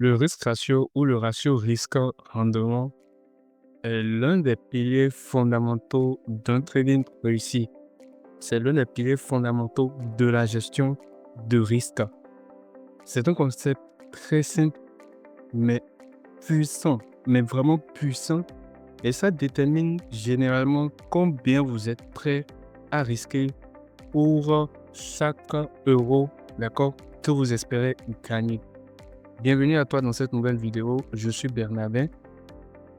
Le risque ratio ou le ratio risque-rendement est l'un des piliers fondamentaux d'un trading réussi. C'est l'un des piliers fondamentaux de la gestion de risque. C'est un concept très simple, mais puissant, mais vraiment puissant. Et ça détermine généralement combien vous êtes prêt à risquer pour chaque euro, d'accord, que vous espérez gagner. Bienvenue à toi dans cette nouvelle vidéo. Je suis Bernabin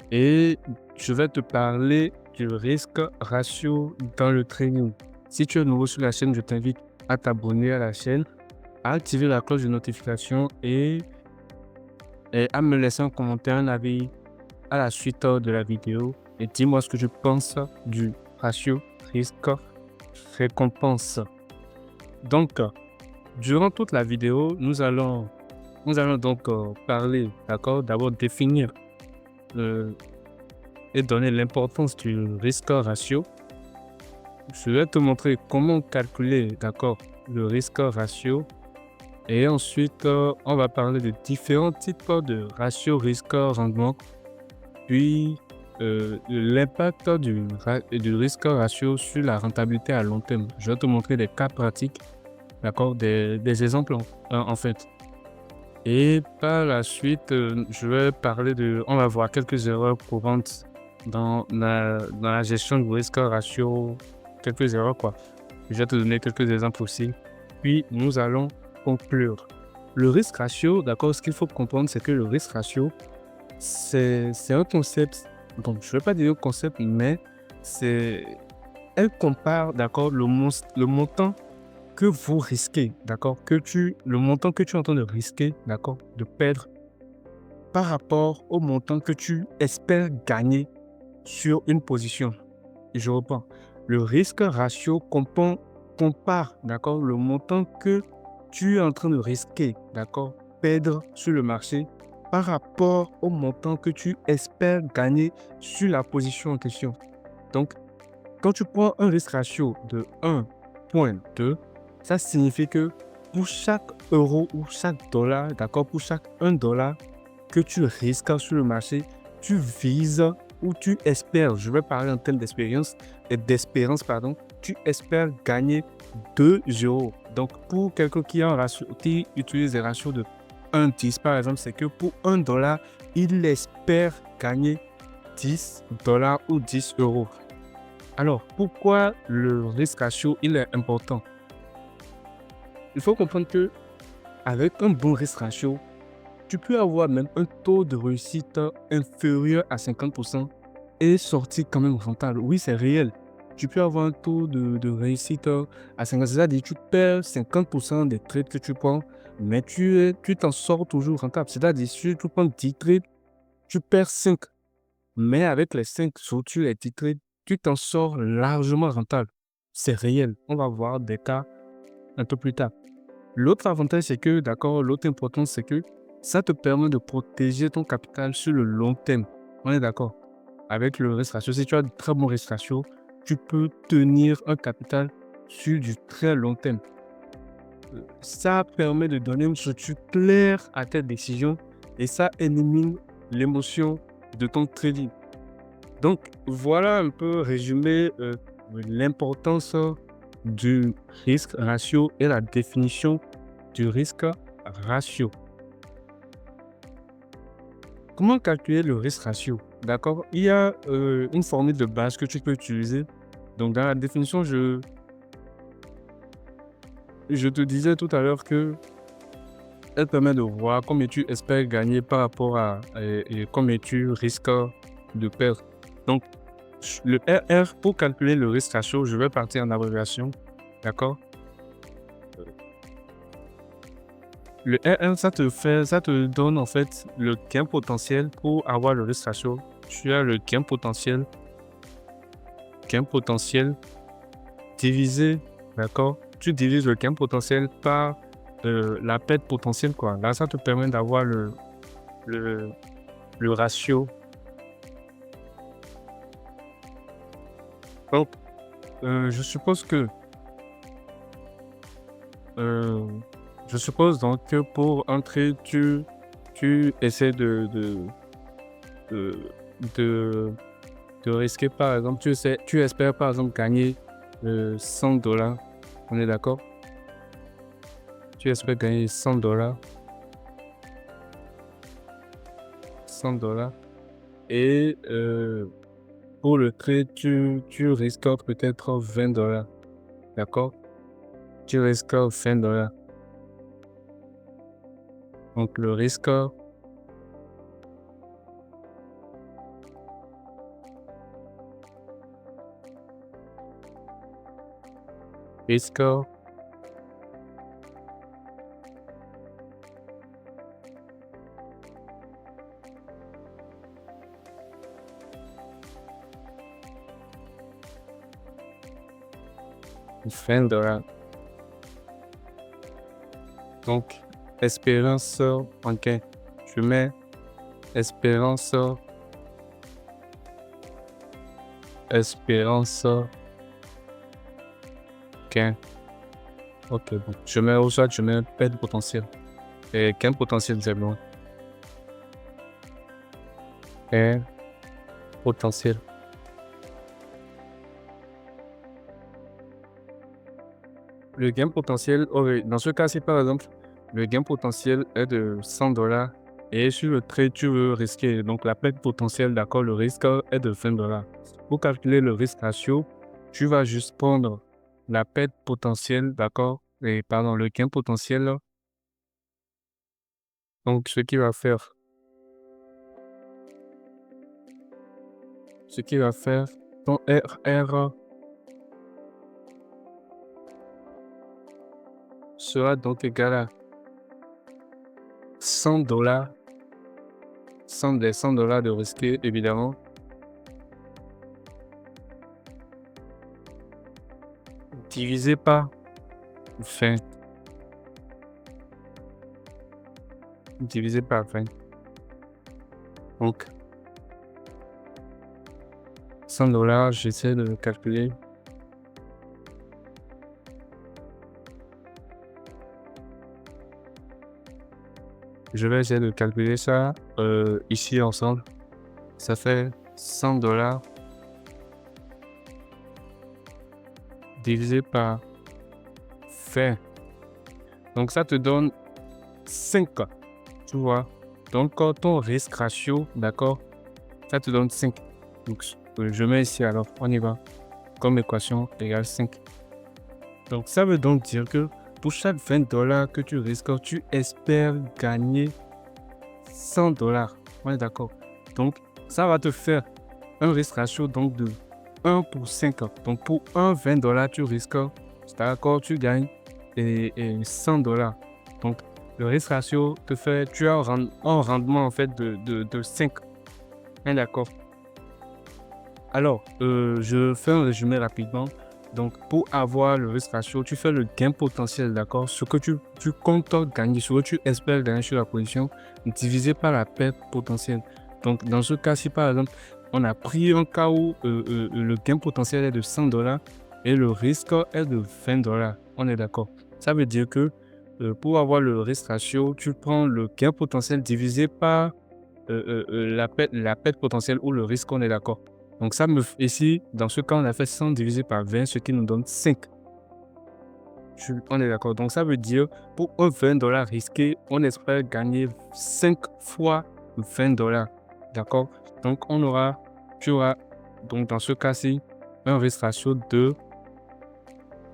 et je vais te parler du risque ratio dans le trading. Si tu es nouveau sur la chaîne, je t'invite à t'abonner à la chaîne, à activer la cloche de notification et à me laisser un commentaire, un avis à la suite de la vidéo. Et dis-moi ce que tu penses du ratio risque-récompense. Donc, durant toute la vidéo, nous allons donc parler, d'accord, d'abord définir et donner l'importance du risque ratio. Je vais te montrer comment calculer, d'accord, le risque ratio. Et ensuite, on va parler de différents types de ratio risque-rendement. Puis, l'impact du risque ratio sur la rentabilité à long terme. Je vais te montrer des cas pratiques, d'accord, des exemples en fait. Et par la suite, je vais parler on va voir quelques erreurs courantes dans la gestion du risque ratio, quelques erreurs quoi. Je vais te donner quelques exemples aussi. Puis, nous allons conclure. Le risque ratio, d'accord, ce qu'il faut comprendre, c'est que le risque ratio, c'est un concept, donc je ne vais pas dire un concept, mais elle compare, d'accord, le montant que vous risquez, d'accord, le montant que tu es en train de risquer, d'accord, de perdre par rapport au montant que tu espères gagner sur une position. Et je reprends, le risque ratio compare, d'accord, le montant que tu es en train de risquer, d'accord, perdre sur le marché par rapport au montant que tu espères gagner sur la position en question. Donc, quand tu prends un risque ratio de 1,2, ça signifie que pour chaque euro ou chaque dollar, d'accord, pour chaque 1 dollar que tu risques sur le marché, tu vises ou tu espères, je vais parler en termes d'espérance, pardon, tu espères gagner 2 euros. Donc, pour quelqu'un qui utilise des ratios de 1,10 par exemple, c'est que pour 1 dollar, il espère gagner 10 dollars ou 10 euros. Alors, pourquoi le risque ratio il est important? Il faut comprendre que avec un bon risque ratio, tu peux avoir même un taux de réussite inférieur à 50% et sortir quand même rentable. Oui, c'est réel. Tu peux avoir un taux de réussite à 50%, c'est-à-dire tu perds 50% des trades que tu prends, mais tu t'en sors toujours rentable. C'est-à-dire si tu prends 10 trades, tu perds 5. Mais avec les 5 surtout les 10 trades, tu t'en sors largement rentable. C'est réel. On va voir des cas un peu plus tard. L'autre avantage, c'est que, d'accord, l'autre importance, c'est que ça te permet de protéger ton capital sur le long terme. On est d'accord? Avec le risque ratio, si tu as de très bons risques ratio, tu peux tenir un capital sur du très long terme. Ça permet de donner une structure claire à tes décisions et ça élimine l'émotion de ton trading. Donc, voilà un peu résumé l'importance du risque ratio et la définition du risque ratio. Comment calculer le risque ratio? D'accord? Il y a une formule de base que tu peux utiliser. Donc, dans la définition, je te disais tout à l'heure que elle permet de voir combien tu espères gagner par rapport à et combien tu risques de perdre. Donc, le RR, pour calculer le risque ratio, je vais partir en abréviation. D'accord? Le RR, ça te donne en fait le gain potentiel pour avoir le risque ratio. Tu as le gain potentiel divisé, d'accord? Tu divises le gain potentiel par la perte potentielle, quoi. Là, ça te permet d'avoir le ratio. Donc, je suppose donc que pour un trade, tu essaies de, de, de risquer, par exemple, tu espères, par exemple, gagner 100 $. On est d'accord? Tu espères gagner 100 $. 100 $. Et pour le trade, tu risques peut-être 20 $. D'accord? Tu risques 20 $. Donc, le risque, risque, $20. Donc, espérance en gain. Je mets espérance gain. Ok, bon. Je mets au soit, je mets perte potentiel. Et gain potentiel, c'est bon. Gain potentiel. Le gain potentiel, dans ce cas-ci, par exemple, le gain potentiel est de 100 $ et sur le trade, tu veux risquer. Donc, la perte potentielle, d'accord, le risque est de 20 $. Pour calculer le risque ratio, tu vas juste prendre la perte potentielle, d'accord, et pardon, le gain potentiel. Donc, ce qui va faire, ton RR sera donc égal à 100 $, 100 $ de risqué, évidemment, divisé par 20. Divisé par 20. Donc, 100 $, j'essaie de calculer. Je vais essayer de calculer ça ici ensemble. Ça fait 100 $ divisé par 20. Donc, ça te donne 5. Tu vois. Donc, ton risque ratio, d'accord, ça te donne 5. Donc, je mets ici alors, on y va. Comme équation égale 5. Donc, ça veut donc dire que pour chaque 20 $ que tu risques, tu espères gagner 100 $. On est d'accord. Donc, ça va te faire un risque ratio donc de 1 pour 5. Donc, pour un 20 $, tu risques, c'est d'accord, tu gagnes 100 $. Donc, le risque ratio te fait, tu as un rendement en fait de 5. On est d'accord. Alors, je fais un résumé rapidement. Donc, pour avoir le risque ratio, tu fais le gain potentiel, d'accord? Ce que tu comptes gagner, ce que tu espères gagner sur la position, divisé par la perte potentielle. Donc, dans ce cas-ci, par exemple, on a pris un cas où le gain potentiel est de 100 $ et le risque est de 20 $. On est d'accord. Ça veut dire que pour avoir le risque ratio, tu prends le gain potentiel divisé par la perte potentielle ou le risque, on est d'accord. Donc, ici, dans ce cas, on a fait 100 divisé par 20, ce qui nous donne 5. On est d'accord. Donc, ça veut dire, pour un 20 $ risqué, on espère gagner 5 fois 20 $. D'accord? Donc, tu auras, donc dans ce cas-ci, un risque ratio de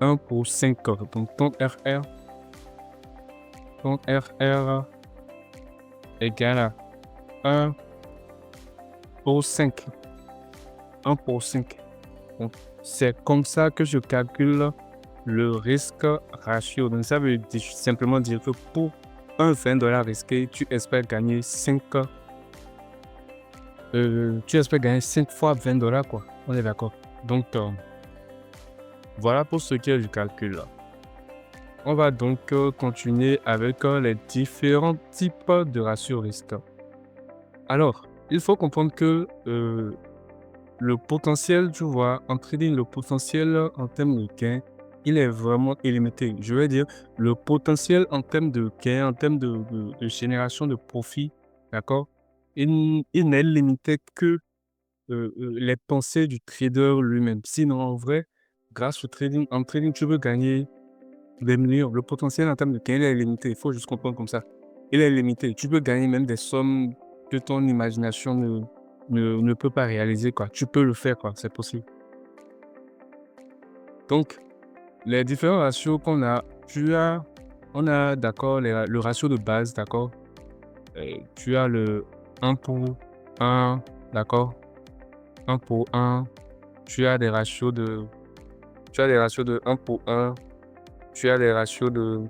1 pour 5. Donc, ton RR égale à 1 pour 5. 1 pour 5. Donc, c'est comme ça que je calcule le risque ratio. Donc, ça veut simplement dire que pour un 20 $ risqué, tu espères gagner 5 fois 20 $, quoi. On est d'accord. Donc, voilà pour ce qui est du calcul. On va donc continuer avec les différents types de ratio risque. Alors, il faut comprendre que le potentiel, tu vois, en trading, le potentiel en termes de gain, il est vraiment illimité. Je veux dire, le potentiel en termes de gain, en termes de génération de profit, d'accord, il n'est limité que les pensées du trader lui-même. Sinon, en vrai, grâce au trading, en trading, tu peux gagner des millions. Le potentiel en termes de gain, il est limité. Il faut juste comprendre comme ça. Il est limité. Tu peux gagner même des sommes que ton imagination ne peut pas réaliser, quoi. Tu peux le faire, quoi. C'est possible. Donc, les différents ratios qu'on a, on a, d'accord, le ratio de base, d'accord. Tu as le 1 pour 1, d'accord. 1 pour 1. Tu as des ratios de, tu as des ratios de 1 pour 1. Tu as des ratios de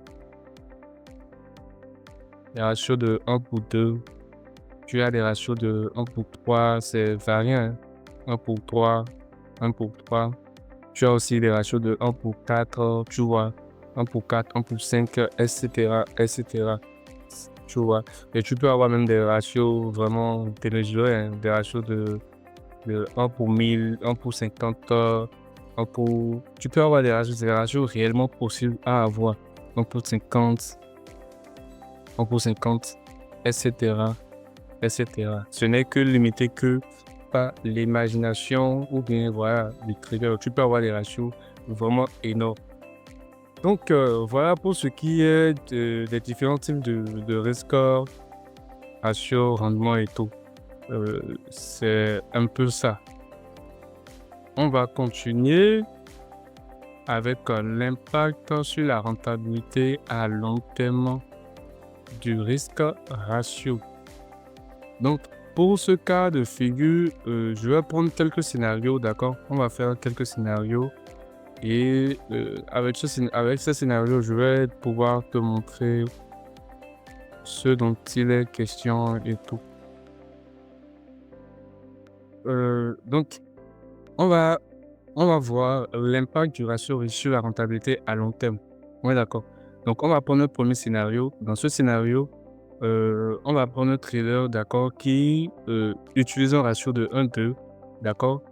1 pour 2. Tu as des ratios de 1 pour 3. C'est variant, hein. 1 pour 3, 1 pour 3. Tu as aussi des ratios de 1 pour 4, tu vois. 1 pour 4, 1 pour 5, etc., etc. Tu vois. Et tu peux avoir même des ratios vraiment démesurés, hein. Des ratios de 1 pour 1000, 1 pour 50, 1 pour... Tu peux avoir des ratios réellement possibles à avoir. 1 pour 50, 1 pour 50, etc., etc. Ce n'est que limité que par l'imagination ou bien, voilà, du trader. Tu peux avoir des ratios vraiment énormes. Donc, voilà pour ce qui est des différents types de risk score, ratio, rendement et tout. C'est un peu ça. On va continuer avec l'impact sur la rentabilité à long terme du risque ratio. Donc, pour ce cas de figure, je vais prendre quelques scénarios, d'accord? On va faire quelques scénarios. Et avec ce scénario, je vais pouvoir te montrer ce dont il est question et tout. Donc, on va voir l'impact du ratio sur la rentabilité à long terme. Ouais, d'accord. Donc, on va prendre le premier scénario. Dans ce scénario, on va prendre un trader, d'accord, qui utilise un ratio de 1-2, d'accord,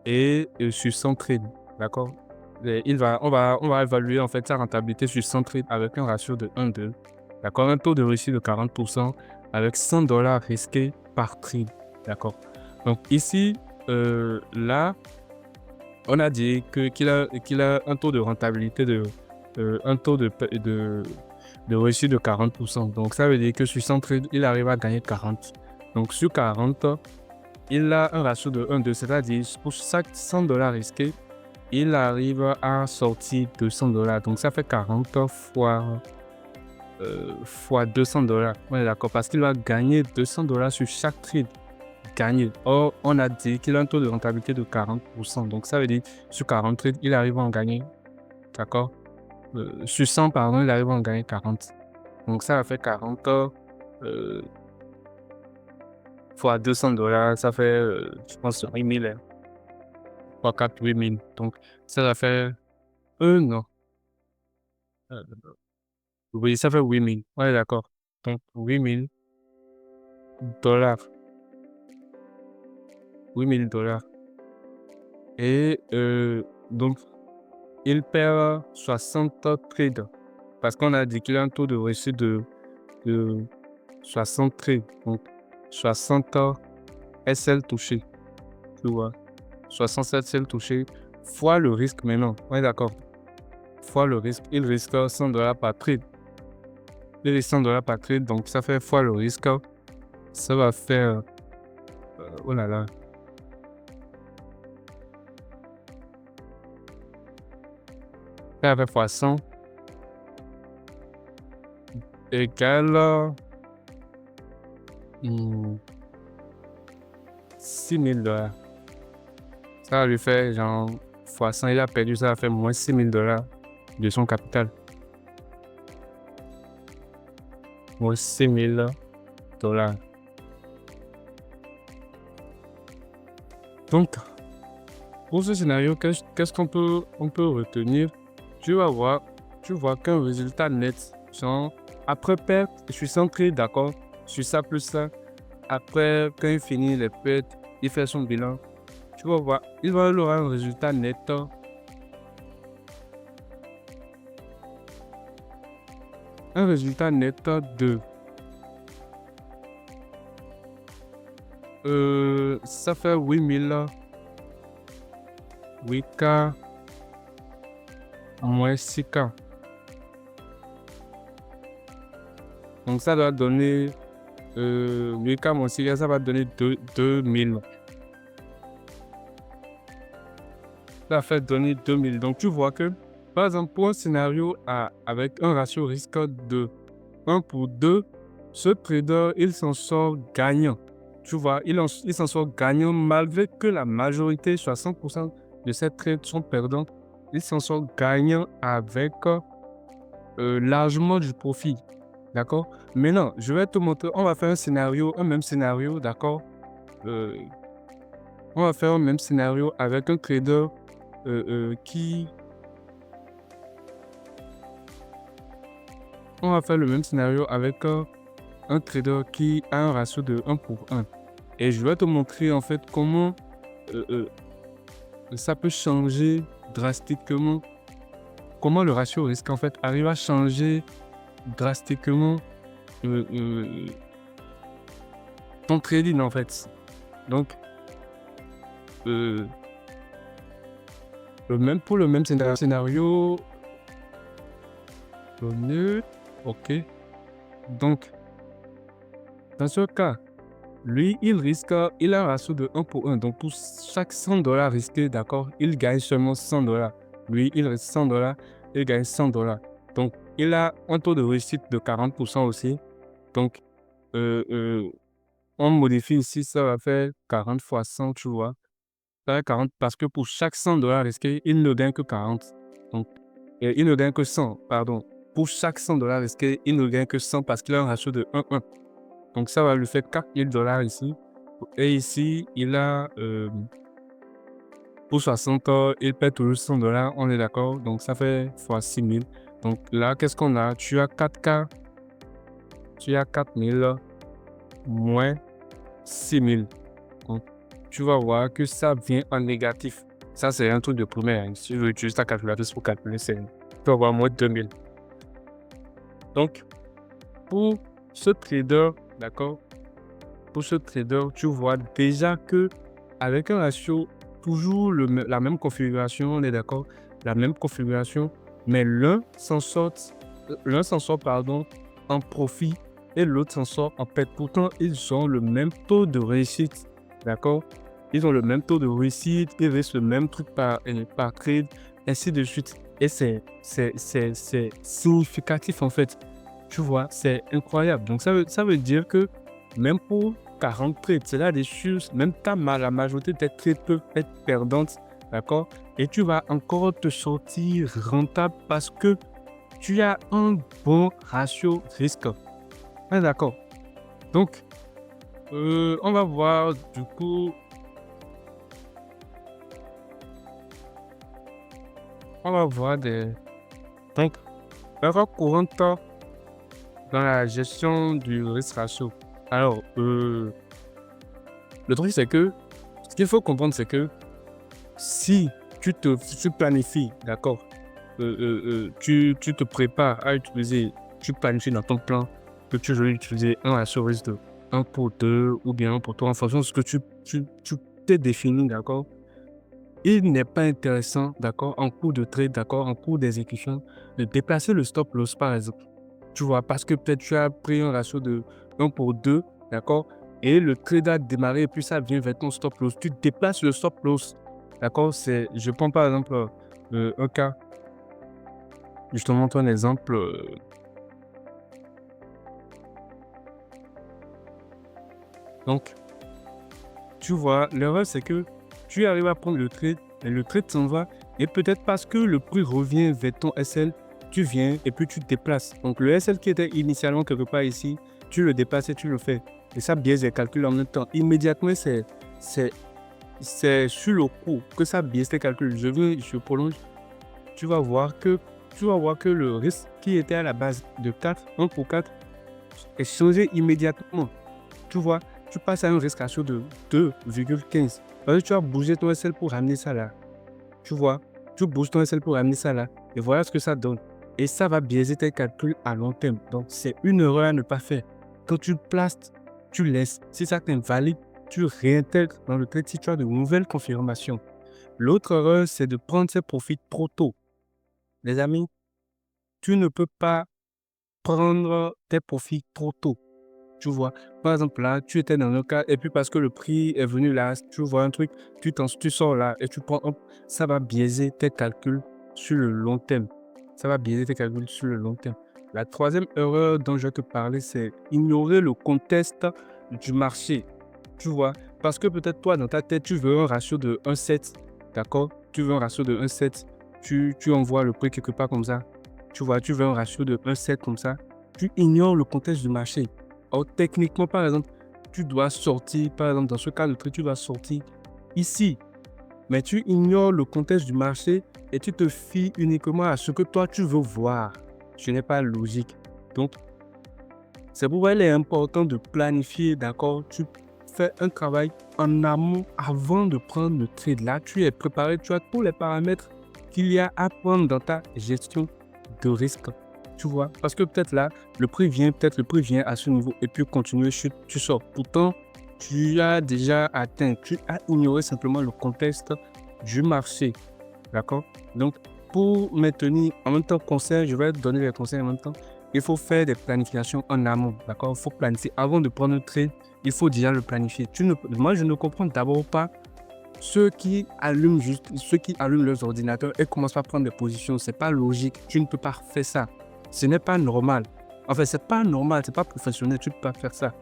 et sur 100 trades, d'accord. On va évaluer en fait sa rentabilité sur 100 trades avec un ratio de 1-2, d'accord, un taux de réussite de 40% avec $100 risqués par trade, d'accord. Donc ici, là, on a dit qu'il a un taux de rentabilité un taux de réussite de 40%. Donc, ça veut dire que sur 100 trades, il arrive à gagner 40. Donc, sur 40, il a un ratio de 1-2, c'est-à-dire pour chaque $100 risqué, il arrive à sortir $200. Donc, ça fait 40 fois $200. On est d'accord, parce qu'il va gagner $200 sur chaque trade. Gagner. Or, on a dit qu'il a un taux de rentabilité de 40%. Donc, ça veut dire sur 40 trades, il arrive à en gagner. D'accord? Sur 100, pardon, il arrive à en gagner 40. Donc, ça va faire 40 fois $200. Ça fait, je pense, 8000. Hein. Fois 4, 8000. Donc, ça va faire non. Oui, ça fait 8000. Ouais, d'accord. Donc, $8000. $8000. Et donc, il perd 60 trades. Parce qu'on a dit qu'il a un taux de réussite de 60 trades. Donc, 60 SL touchés. Tu vois. 67 SL touchés fois le risque maintenant. Ouais, d'accord. Fois le risque. Il risque $100 par trade. Il risque $100 par trade. Donc, ça fait fois le risque. Ça va faire... oh là là. Ça va faire fois 100 égale $6000. Ça va lui faire genre fois 100, il a perdu, ça va faire moins $6000 de son capital. Moins $6000. Donc, pour ce scénario, qu'est-ce qu'on peut retenir? Tu vois qu'un résultat net, genre, après perte, je suis centré, d'accord, sur ça plus ça. Après, quand il finit les pertes, il fait son bilan. Tu vas voir, il aura un résultat net un résultat net de ça fait 8000 8K moins 6K. Donc ça doit donner 8K moins 6K, ça va donner 2000. Ça fait donner 2000. Donc tu vois que, par exemple, pour un scénario avec un ratio risque de 1 pour 2, ce trader, il s'en sort gagnant. Tu vois, il s'en sort gagnant malgré que la majorité, 60% de ces trades sont perdants. Il s'en sort gagnant avec largement du profit. D'accord? Maintenant, je vais te montrer, on va faire un même scénario, d'accord? On va faire un même scénario avec un trader on va faire le même scénario avec un trader qui a un ratio de 1 pour 1. Et je vais te montrer en fait comment ça peut changer drastiquement. Comment le ratio risque en fait arrive à changer drastiquement ton trading en fait. Donc, pour le même scénario, ok. Donc, dans ce cas, lui, il a un ratio de 1 pour 1. Donc, pour chaque $100 risqué, d'accord, il gagne seulement $100. Lui, il risque $100, il gagne $100. Donc, il a un taux de réussite de 40% aussi. Donc, on modifie ici, ça va faire 40 fois 100, tu vois. Ça va faire 40 parce que pour chaque $100 risqué, il ne gagne que 40. Donc, il ne gagne que 100, pardon. Pour chaque $100 risqué, il ne gagne que 100 parce qu'il a un ratio de 1,1. Donc, ça va lui faire $4000 ici. Et ici, il a, pour 60 heures, il paie toujours $100, on est d'accord. Donc, ça fait fois 6000. Donc, là, qu'est-ce qu'on a? Tu as 4K, tu as 4000 moins 6000. Donc, tu vas voir que ça vient en négatif. Ça, c'est un truc de première. Si tu veux utiliser ta calculatrice pour calculer, tu vas avoir moins 2000. Donc, pour ce trader, d'accord, pour ce trader, tu vois déjà que avec un ratio, toujours la même configuration, on est d'accord, la même configuration, mais l'un s'en sort, en profit et l'autre s'en sort en perte. Pourtant, ils ont le même taux de réussite, d'accord? Ils ont le même taux de réussite, ils restent le même truc par trade, ainsi de suite. Et c'est significatif en fait. Tu vois, c'est incroyable. Donc, ça veut dire que même pour 40 trades, c'est là des choses, même la majorité de tes trades peuvent être perdantes, d'accord? Et tu vas encore te sortir rentable parce que tu as un bon ratio risque. Ah, d'accord. Donc, on va voir du coup. On va voir des. Donc, erreur courante dans la gestion du risque ratio. Alors, le truc, c'est que ce qu'il faut comprendre, c'est que si tu planifies, d'accord, tu te prépares à utiliser, tu planifies dans ton plan que tu veux utiliser un ratio risque de 1 pour 2 ou bien 1 pour 3 en fonction de ce que tu t'es défini, d'accord. Il n'est pas intéressant, d'accord, en cours de trade, d'accord, en cours d'exécution, de déplacer le stop loss, par exemple. Tu vois, parce que peut-être tu as pris un ratio de 1 pour 2, d'accord, et le trade a démarré et puis ça vient vers ton stop loss. Tu déplaces le stop loss, d'accord. Je prends par exemple un cas. Je te montre un exemple. Donc, tu vois, l'erreur, c'est que tu arrives à prendre le trade, et le trade s'en va, et peut-être parce que le prix revient vers ton SL, tu viens et puis tu te déplaces. Donc, le SL qui était initialement quelque part ici, tu le déplaces et tu le fais. Et ça biaise les calculs en même temps. Immédiatement, c'est sur le coup que ça biaise tes calculs. Je prolonge. Tu vas voir que le risque qui était à la base de 1 pour 4, est changé immédiatement. Tu vois, tu passes à un risque ratio de 2,15. Parce que tu as bougé ton SL pour ramener ça là. Tu vois, tu bouges ton SL pour ramener ça là. Et voilà ce que ça donne. Et ça va biaiser tes calculs à long terme. Donc, c'est une erreur à ne pas faire. Quand tu places, tu laisses. Si ça t'invalide, tu réintègres dans le trade si tu as de nouvelles confirmations. L'autre erreur, c'est de prendre ses profits trop tôt. Les amis, tu ne peux pas prendre tes profits trop tôt. Tu vois, par exemple, là, tu étais dans le cas, et puis parce que le prix est venu là, tu vois un truc, tu sors là et tu prends, ça va biaiser tes calculs sur le long terme. Ça va biaiser tes calculs sur le long terme. La troisième erreur dont je vais te parler, c'est ignorer le contexte du marché. Tu vois, parce que peut-être toi, dans ta tête, tu veux un ratio de 1,7, d'accord? Tu veux un ratio de 1,7, tu envoies le prix quelque part comme ça. Tu vois, tu veux un ratio de 1,7 comme ça. Tu ignores le contexte du marché. Or, techniquement, par exemple, tu dois sortir, par exemple, dans ce cas de trade, tu dois sortir ici. Mais tu ignores le contexte du marché et tu te fies uniquement à ce que toi, tu veux voir. Ce n'est pas logique. Donc, c'est pourquoi il est important de planifier, d'accord? Tu fais un travail en amont avant de prendre le trade. Là, tu es préparé, tu as tous les paramètres qu'il y a à prendre dans ta gestion de risque. Tu vois, parce que peut-être là, le prix vient à ce niveau et puis continue, tu sors. Pourtant, tu as déjà atteint, tu as ignoré simplement le contexte du marché. D'accord? Donc, pour maintenir, en même temps, conseil, je vais te donner les conseils en même temps. Il faut faire des planifications en amont. D'accord? Il faut planifier. Avant de prendre un trade, il faut déjà le planifier. Moi, je ne comprends d'abord pas ceux qui allument leurs ordinateurs et commencent par prendre des positions. C'est pas logique. Tu ne peux pas faire ça. Ce n'est pas normal. Enfin, c'est pas normal. C'est pas professionnel. Tu ne peux pas faire ça.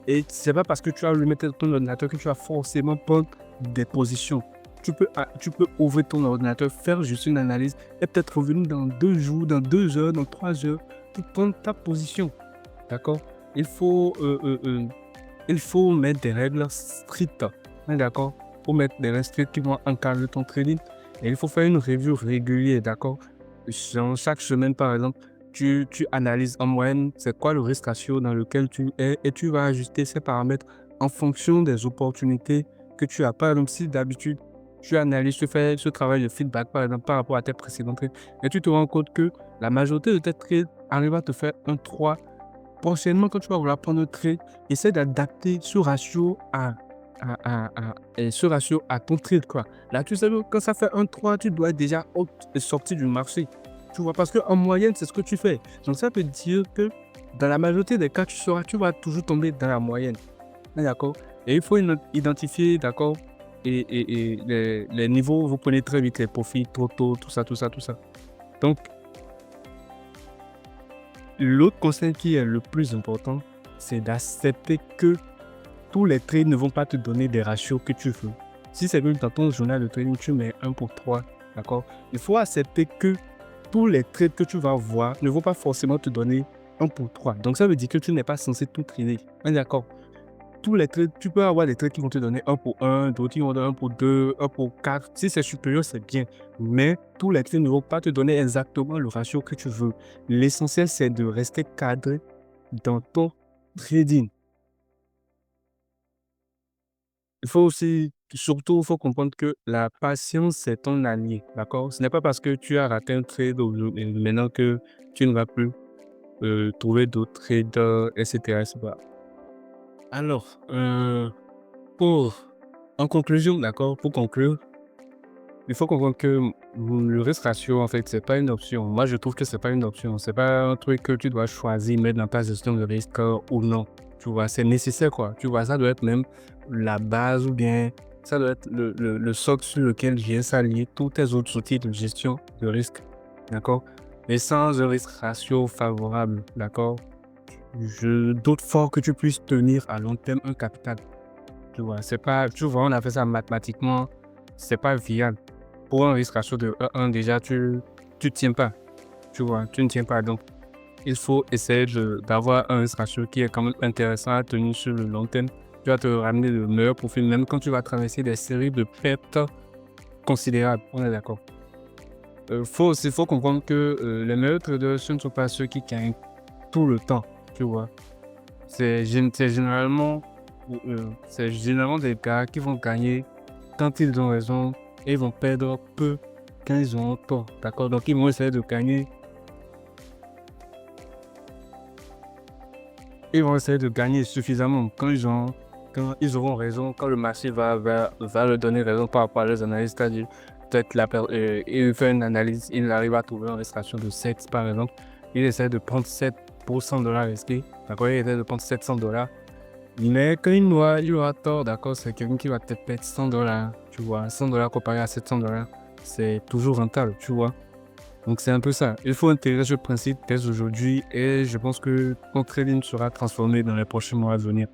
Et c'est pas parce que tu as allumé ton ordinateur que tu vas forcément prendre des positions. Tu peux ouvrir ton ordinateur, faire juste une analyse et peut-être revenir dans 2 jours, dans 2 heures, dans 3 heures pour prendre ta position. D'accord? Il faut, il faut mettre des règles strictes. D'accord? Il faut mettre des règles strictes qui vont encadrer ton trading. Et il faut faire une review régulière. D'accord? Chaque semaine, par exemple, tu analyses en moyenne c'est quoi le risque ratio dans lequel tu es et tu vas ajuster ces paramètres en fonction des opportunités que tu as. Par exemple, si d'habitude, tu analyses, tu fais ce travail de feedback, par exemple, par rapport à tes précédents trades, et tu te rends compte que la majorité de tes trades arrivent à te faire un 3. Prochainement, quand tu vas vouloir prendre un trade, essaie d'adapter ce ratio à ton trade, quoi. Là, tu sais que quand ça fait un 3, tu dois être déjà sorti du marché. Tu vois, parce qu'en moyenne, c'est ce que tu fais. Donc, ça veut dire que dans la majorité des cas, tu vas toujours tomber dans la moyenne. D'accord? Et il faut identifier, d'accord, et les niveaux, vous prenez très vite les profits, trop tôt, tout ça, tout ça, tout ça. Donc, l'autre conseil qui est le plus important, c'est d'accepter que tous les trades ne vont pas te donner des ratios que tu veux. Si c'est même dans ton journal de trading, tu mets 1 pour 3, d'accord? Il faut accepter que tous les trades que tu vas voir ne vont pas forcément te donner 1 pour 3. Donc, ça veut dire que tu n'es pas censé tout trader. D'accord? Tous les trades, tu peux avoir des trades qui vont te donner 1 pour 1, d'autres qui vont te donner 1 pour 2, 1 pour 4. Si c'est supérieur, c'est bien. Mais tous les trades ne vont pas te donner exactement le ratio que tu veux. L'essentiel, c'est de rester cadré dans ton trading. Il faut aussi, surtout, il faut comprendre que la patience, c'est ton allié. D'accord? Ce n'est pas parce que tu as raté un trade maintenant que tu ne vas plus trouver d'autres traders, etc. etc. Alors, en conclusion, d'accord, pour conclure, il faut comprendre que le risque ratio, en fait, c'est pas une option. Moi, je trouve que c'est pas une option. C'est pas un truc que tu dois choisir, mettre dans ta gestion de risque ou non. Tu vois, c'est nécessaire, quoi. Tu vois, ça doit être même la base ou bien ça doit être le socle sur lequel vient s'allier tous tes autres outils de gestion de risque. D'accord? Mais sans un risque ratio favorable, d'accord? Je doute fort que tu puisses tenir à long terme un capital. Tu vois, c'est pas, tu vois, on a fait ça mathématiquement, c'est pas viable. Pour un risque ratio de 1, déjà, tu tiens pas. Tu vois, tu ne tiens pas. Donc, il faut essayer d'avoir un risque ratio qui est quand même intéressant à tenir sur le long terme. Tu vas te ramener de meilleurs profits, même quand tu vas traverser des séries de pertes considérables. On est d'accord. Faut comprendre que les meilleurs traders, ce ne sont pas ceux qui gagnent tout le temps. Tu vois. C'est généralement, c'est généralement des gars qui vont gagner quand ils ont raison et ils vont perdre peu quand ils ont tort. D'accord? Donc, ils vont essayer de gagner ils vont essayer de gagner suffisamment quand ils auront raison, quand le marché va leur donner raison par rapport à leurs analyses. C'est-à-dire, peut-être il fait une analyse, il arrive à trouver une restauration de 7 par exemple. Il essaie de prendre 7 pour $100 risqués. D'accord, il essaie de prendre $700. Mais quand il aura tort, d'accord, c'est quelqu'un qui va peut-être perdre $100, tu vois. $100 comparé à $700, c'est toujours rentable, tu vois. Donc c'est un peu ça. Il faut intégrer ce principe dès aujourd'hui et je pense que ton trading sera transformé dans les prochains mois à venir.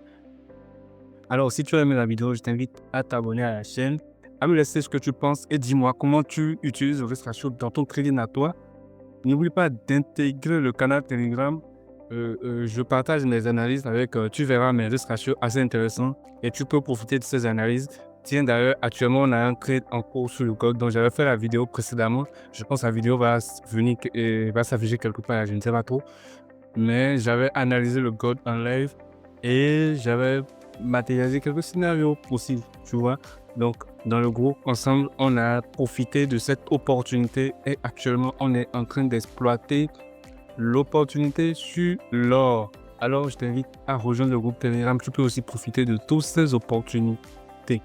Alors si tu as aimé la vidéo, je t'invite à t'abonner à la chaîne, à me laisser ce que tu penses et dis-moi comment tu utilises le risk ratio dans ton trading à toi. N'oublie pas d'intégrer le canal Telegram. Je partage mes analyses tu verras mes risques ratios assez intéressants et tu peux profiter de ces analyses. Tiens, d'ailleurs, actuellement, on a un trade en cours sur le gold dont j'avais fait la vidéo précédemment. Je pense que la vidéo va s'afficher quelque part, je ne sais pas trop. Mais j'avais analysé le gold en live et j'avais matérialisé quelques scénarios possibles, tu vois. Donc, dans le groupe, ensemble, on a profité de cette opportunité et actuellement, on est en train d'exploiter l'opportunité sur l'or. Alors, je t'invite à rejoindre le groupe Telegram. Tu peux aussi profiter de toutes ces opportunités.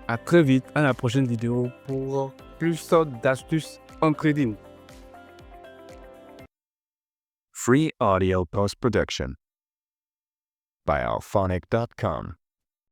À très vite, à la prochaine vidéo pour plus d'astuces en trading. Free audio post-production by alphonic.com.